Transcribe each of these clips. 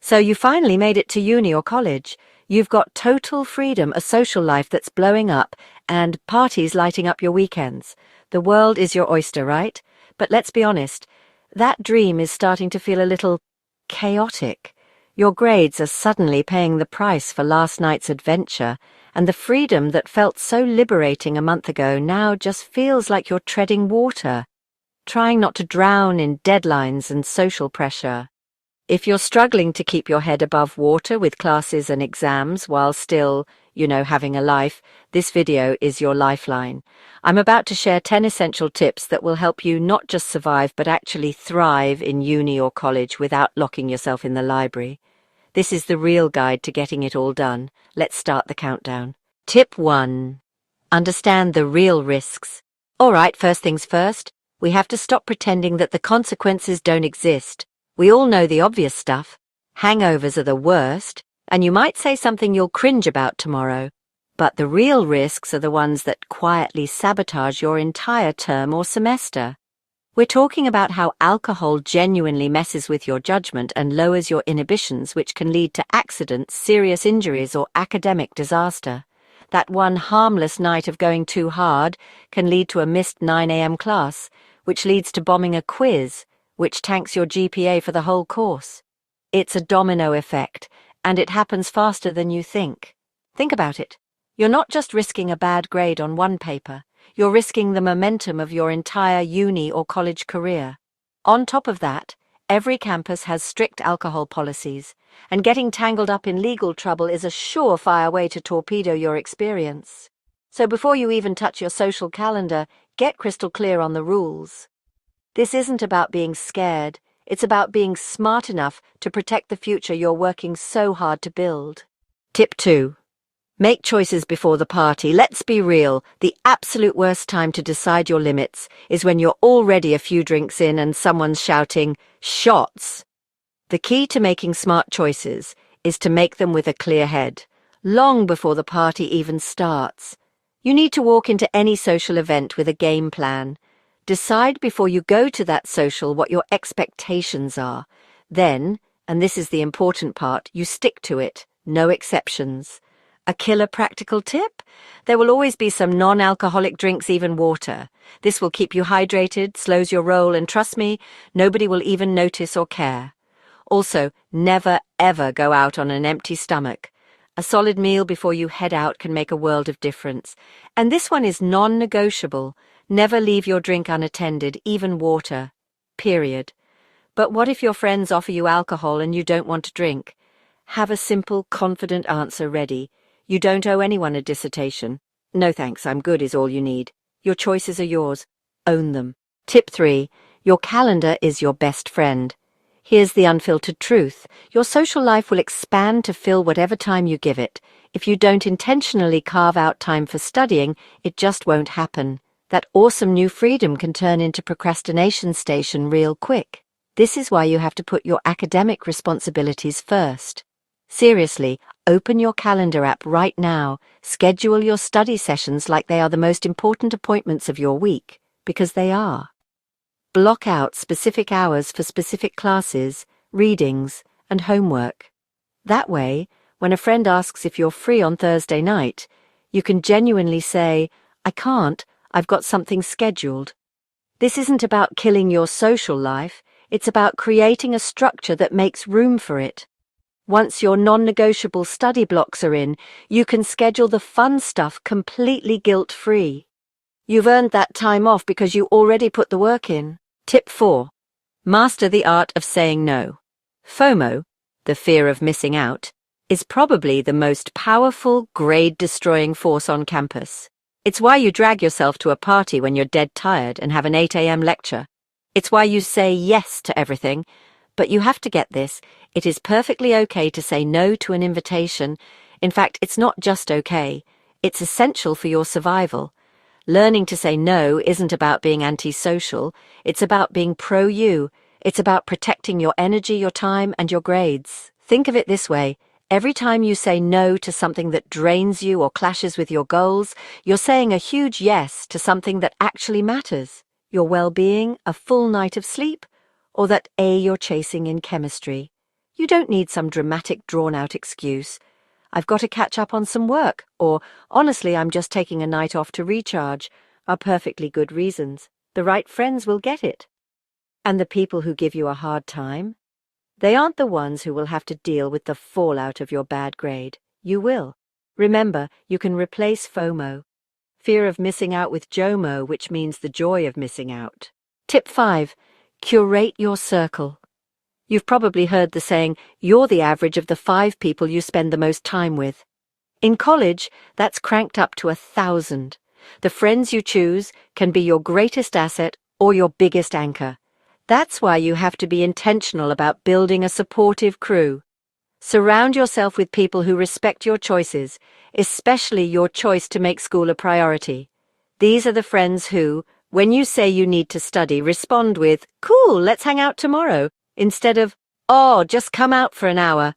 So you finally made it to uni or college. You've got total freedom, a social life that's blowing up, and parties lighting up your weekends. The world is your oyster, right? But let's be honest, that dream is starting to feel a little chaotic. Your grades are suddenly paying the price for last night's adventure, and the freedom that felt so liberating a month ago now just feels like you're treading water, trying not to drown in deadlines and social pressure. If you're struggling to keep your head above water with classes and exams while still, having a life, this video is your lifeline. I'm about to share 10 essential tips that will help you not just survive but actually thrive in uni or college without locking yourself in the library. This is the real guide to getting it all done. Let's start the countdown. Tip 1. Understand the real risks. Alright, first things first, we have to stop pretending that the consequences don't exist. We all know the obvious stuff. Hangovers are the worst, and you might say something you'll cringe about tomorrow. But the real risks are the ones that quietly sabotage your entire term or semester. We're talking about how alcohol genuinely messes with your judgment and lowers your inhibitions, which can lead to accidents, serious injuries, or academic disaster. That one harmless night of going too hard can lead to a missed 9 a.m. class, which leads to bombing a quiz, which tanks your GPA for the whole course. It's a domino effect, and it happens faster than you think. Think about it. You're not just risking a bad grade on one paper, you're risking the momentum of your entire uni or college career. On top of that, every campus has strict alcohol policies, and getting tangled up in legal trouble is a surefire way to torpedo your experience. So before you even touch your social calendar, get crystal clear on the rules. This isn't about being scared, it's about being smart enough to protect the future you're working so hard to build. Tip 2. Make choices before the party. Let's be real, the absolute worst time to decide your limits is when you're already a few drinks in and someone's shouting, "Shots!" The key to making smart choices is to make them with a clear head, long before the party even starts. You need to walk into any social event with a game plan. Decide before you go to that social what your expectations are. Then, and this is the important part, you stick to it, no exceptions. A killer practical tip? There will always be some non-alcoholic drinks, even water. This will keep you hydrated, slows your roll, and trust me, nobody will even notice or care. Also, never ever go out on an empty stomach. A solid meal before you head out can make a world of difference. And this one is non-negotiable. Never leave your drink unattended, even water. Period. But what if your friends offer you alcohol and you don't want to drink? Have a simple, confident answer ready. You don't owe anyone a dissertation. No thanks, I'm good is all you need. Your choices are yours. Own them. Tip 3. Your calendar is your best friend. Here's the unfiltered truth. Your social life will expand to fill whatever time you give it. If you don't intentionally carve out time for studying, it just won't happen. That awesome new freedom can turn into procrastination station real quick. This is why you have to put your academic responsibilities first. Seriously, open your calendar app right now. Schedule your study sessions like they are the most important appointments of your week, because they are. Block out specific hours for specific classes, readings, and homework. That way, when a friend asks if you're free on Thursday night, you can genuinely say, "I can't, I've got something scheduled." This isn't about killing your social life, it's about creating a structure that makes room for it. Once your non-negotiable study blocks are in, you can schedule the fun stuff completely guilt-free. You've earned that time off because you already put the work in. Tip 4. Master the art of saying no. FOMO, the fear of missing out, is probably the most powerful, grade-destroying force on campus. It's why you drag yourself to a party when you're dead tired and have an 8 a.m. lecture. It's why you say yes to everything. But you have to get this, it is perfectly okay to say no to an invitation. In fact, it's not just okay, it's essential for your survival. Learning to say no isn't about being antisocial, it's about being pro-you. It's about protecting your energy, your time, and your grades. Think of it this way. Every time you say no to something that drains you or clashes with your goals, you're saying a huge yes to something that actually matters. Your well-being, a full night of sleep, or that A you're chasing in chemistry. You don't need some dramatic, drawn-out excuse. "I've got to catch up on some work," or "honestly, I'm just taking a night off to recharge," are perfectly good reasons. The right friends will get it. And the people who give you a hard time? They aren't the ones who will have to deal with the fallout of your bad grade. You will. Remember, you can replace FOMO, fear of missing out, with JOMO, which means the joy of missing out. Tip 5. Curate your circle. You've probably heard the saying, "You're the average of the 5 people you spend the most time with." In college, that's cranked up to 1,000. The friends you choose can be your greatest asset or your biggest anchor. That's why you have to be intentional about building a supportive crew. Surround yourself with people who respect your choices, especially your choice to make school a priority. These are the friends who, when you say you need to study, respond with, "Cool, let's hang out tomorrow," instead of, "Oh, just come out for an hour."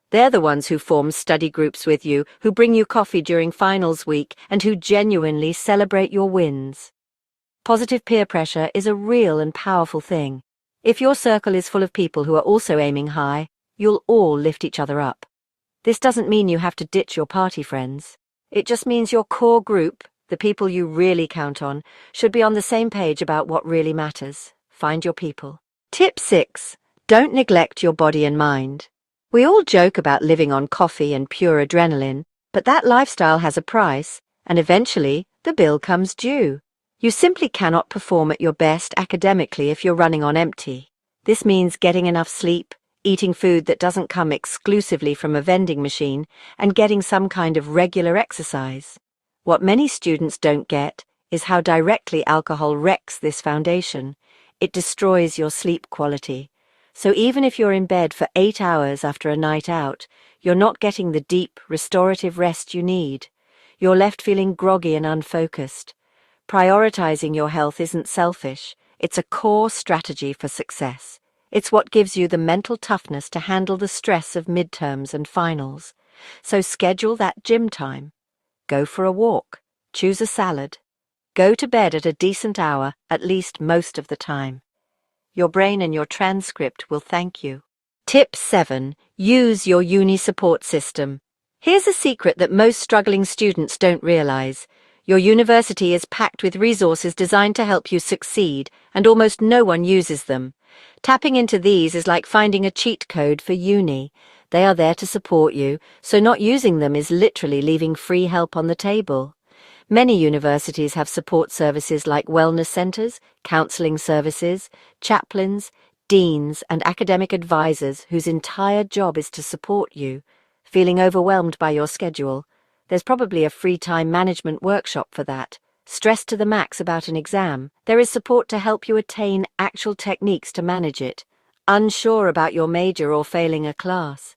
They're the ones who form study groups with you, who bring you coffee during finals week, and who genuinely celebrate your wins. Positive peer pressure is a real and powerful thing. If your circle is full of people who are also aiming high, you'll all lift each other up. This doesn't mean you have to ditch your party friends. It just means your core group, the people you really count on, should be on the same page about what really matters. Find your people. Tip 6. Don't neglect your body and mind. We all joke about living on coffee and pure adrenaline, but that lifestyle has a price, and eventually the bill comes due. You simply cannot perform at your best academically if you're running on empty. This means getting enough sleep, eating food that doesn't come exclusively from a vending machine, and getting some kind of regular exercise. What many students don't get is how directly alcohol wrecks this foundation. It destroys your sleep quality. So even if you're in bed for 8 hours after a night out, you're not getting the deep, restorative rest you need. You're left feeling groggy and unfocused. Prioritizing your health isn't selfish. It's a core strategy for success. It's what gives you the mental toughness to handle the stress of midterms and finals. So schedule that gym time. Go for a walk. Choose a salad. Go to bed at a decent hour, at least most of the time. Your brain and your transcript will thank you. Tip 7. Use your uni support system. Here's a secret that most struggling students don't realize. Your university is packed with resources designed to help you succeed, and almost no one uses them. Tapping into these is like finding a cheat code for uni. They are there to support you, so not using them is literally leaving free help on the table. Many universities have support services like wellness centers, counseling services, chaplains, deans, and academic advisors whose entire job is to support you. Feeling overwhelmed by your schedule? There's probably a free time management workshop for that. Stressed to the max about an exam? There is support to help you attain actual techniques to manage it. Unsure about your major or failing a class?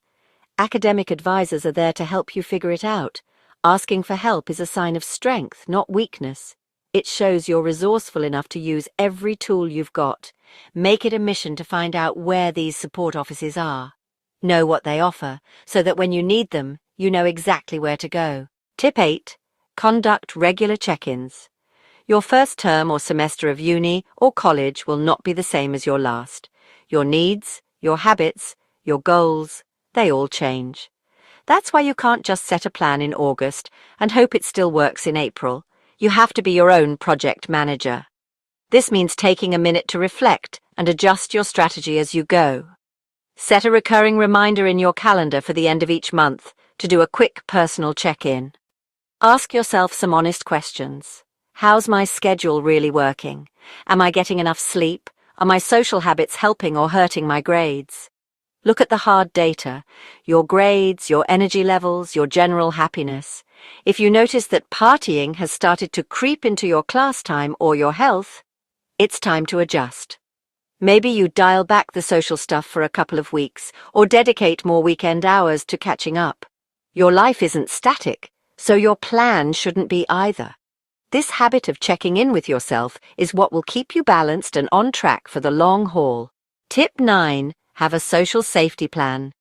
Academic advisors are there to help you figure it out. Asking for help is a sign of strength, not weakness. It shows you're resourceful enough to use every tool you've got. Make it a mission to find out where these support offices are. Know what they offer, so that when you need them, you know exactly where to go. Tip 8. Conduct regular check-ins. Your first term or semester of uni or college will not be the same as your last. Your needs, your habits, your goals, they all change. That's why you can't just set a plan in August and hope it still works in April. You have to be your own project manager. This means taking a minute to reflect and adjust your strategy as you go. Set a recurring reminder in your calendar for the end of each month to do a quick personal check-in. Ask yourself some honest questions. How's my schedule really working? Am I getting enough sleep? Are my social habits helping or hurting my grades? Look at the hard data, your grades, your energy levels, your general happiness. If you notice that partying has started to creep into your class time or your health, it's time to adjust. Maybe you dial back the social stuff for a couple of weeks or dedicate more weekend hours to catching up. Your life isn't static, so your plan shouldn't be either. This habit of checking in with yourself is what will keep you balanced and on track for the long haul. Tip 9. Have a social safety plan.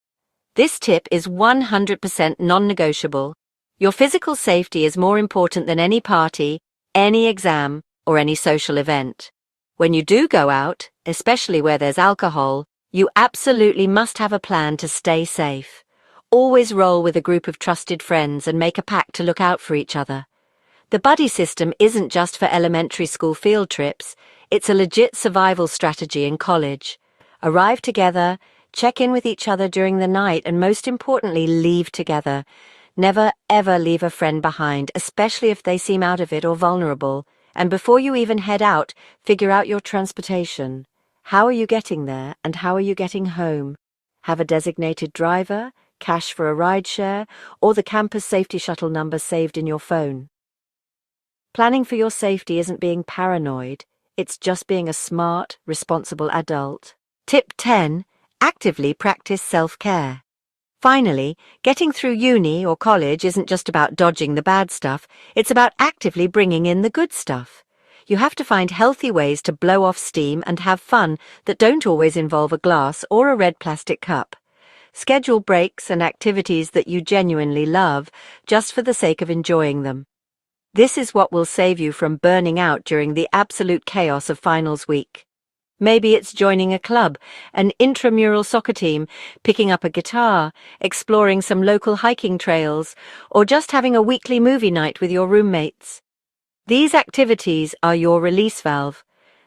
This tip is 100% non-negotiable. Your physical safety is more important than any party, any exam, or any social event. When you do go out, especially where there's alcohol, You absolutely must have a plan to stay safe. Always roll with a group of trusted friends and make a pact to look out for each other. The buddy system isn't just for elementary school field trips, it's a legit survival strategy in college. Arrive together, check in with each other during the night, and most importantly, leave together. Never ever leave a friend behind, especially if they seem out of it or vulnerable. And before you even head out, figure out your transportation. How are you getting there, and how are you getting home? Have a designated driver, cash for a rideshare, or the campus safety shuttle number saved in your phone. Planning for your safety isn't being paranoid, it's just being a smart, responsible adult. Tip 10. Actively practice self-care. Finally, getting through uni or college isn't just about dodging the bad stuff, it's about actively bringing in the good stuff. You have to find healthy ways to blow off steam and have fun that don't always involve a glass or a red plastic cup. Schedule breaks and activities that you genuinely love, just for the sake of enjoying them. This is what will save you from burning out during the absolute chaos of finals week. Maybe it's joining a club, an intramural soccer team, picking up a guitar, exploring some local hiking trails, or just having a weekly movie night with your roommates. These activities are your release valve.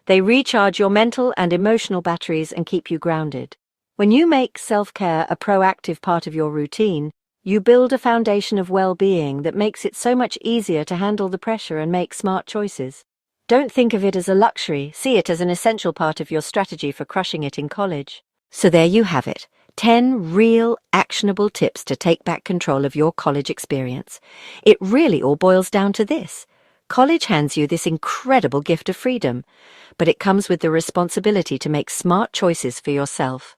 They recharge your mental and emotional batteries and keep you grounded. When you make self-care a proactive part of your routine, you build a foundation of well-being that makes it so much easier to handle the pressure and make smart choices. Don't think of it as a luxury, see it as an essential part of your strategy for crushing it in college. So there you have it, 10 real, actionable tips to take back control of your college experience. It really all boils down to this. College hands you this incredible gift of freedom, but it comes with the responsibility to make smart choices for yourself.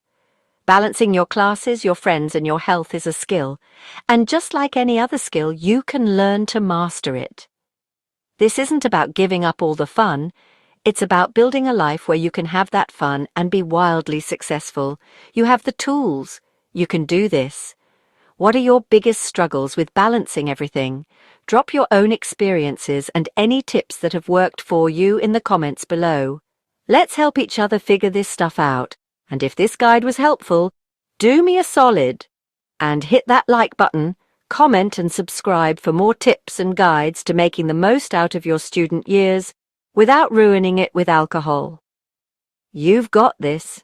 Balancing your classes, your friends, and your health is a skill, and just like any other skill, you can learn to master it. This isn't about giving up all the fun, it's about building a life where you can have that fun and be wildly successful. You have the tools. You can do this. What are your biggest struggles with balancing everything? Drop your own experiences and any tips that have worked for you in the comments below. Let's help each other figure this stuff out. And if this guide was helpful, do me a solid and hit that like button, comment and subscribe for more tips and guides to making the most out of your student years without ruining it with alcohol. You've got this.